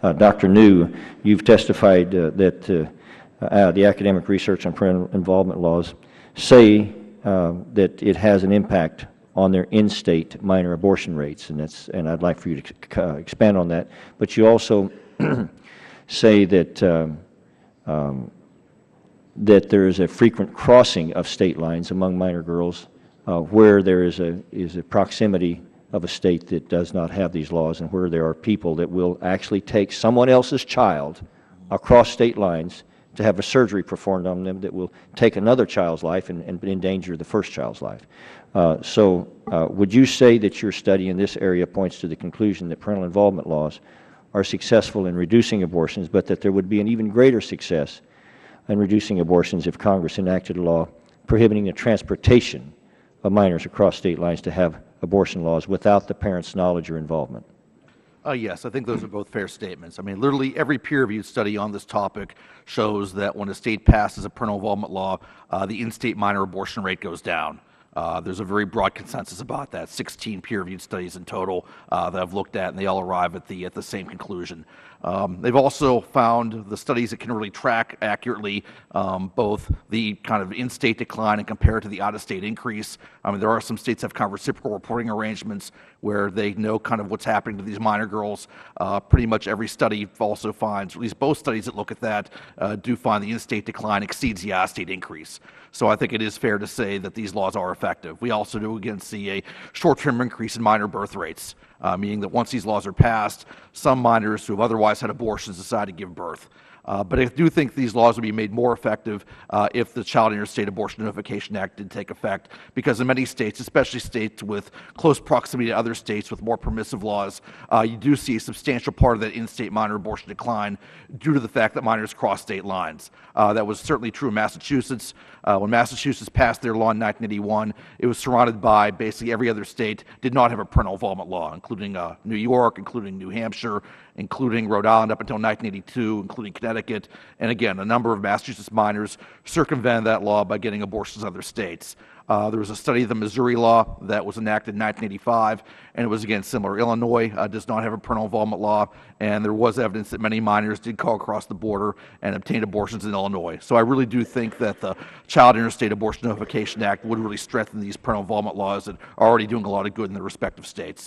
Dr. New, you've testified that the academic research on parental involvement laws say that it has an impact on their in-state minor abortion rates, and I'd like for you to expand on that. But you also say that that there is a frequent crossing of state lines among minor girls where there is a proximity of a state that does not have these laws, and where there are people that will actually take someone else's child across state lines to have a surgery performed on them that will take another child's life and endanger the first child's life. Would you say that your study in this area points to the conclusion that parental involvement laws are successful in reducing abortions, but that there would be an even greater success in reducing abortions if Congress enacted a law prohibiting the transportation of minors across state lines to have abortion laws without the parents' knowledge or involvement? Yes, I think those are both fair statements. I mean, literally every peer-reviewed study on this topic shows that when a state passes a parental involvement law, the in-state minor abortion rate goes down. There's a very broad consensus about that. 16 peer-reviewed studies in total that I've looked at, and they all arrive at the same conclusion. They've also found the studies that can really track accurately both the kind of in-state decline and compare it to the out-of-state increase. I mean, there are some states that have kind of reciprocal reporting arrangements where they know kind of what's happening to these minor girls. Pretty much every study also finds, or at least both studies that look at that, do find the in-state decline exceeds the out-of-state increase. So I think it is fair to say that these laws are effective. We also do, again, see a short-term increase in minor birth rates, meaning that once these laws are passed, some minors who have otherwise had abortions decide to give birth. But I do think these laws would be made more effective if the Child Interstate Abortion Notification Act did take effect, because in many states, especially states with close proximity to other states with more permissive laws, you do see a substantial part of that in-state minor abortion decline due to the fact that minors cross state lines. That was certainly true in Massachusetts. When Massachusetts passed their law in 1981, it was surrounded by basically every other state did not have a parental involvement law, including New York, including New Hampshire, including Rhode Island up until 1982, including Connecticut, and again, a number of Massachusetts minors circumvented that law by getting abortions in other states. There was a study of the Missouri law that was enacted in 1985, and it was again similar. Illinois does not have a parental involvement law, and there was evidence that many minors did go across the border and obtain abortions in Illinois. So I really do think that the Child Interstate Abortion Notification Act would really strengthen these parental involvement laws that are already doing a lot of good in their respective states.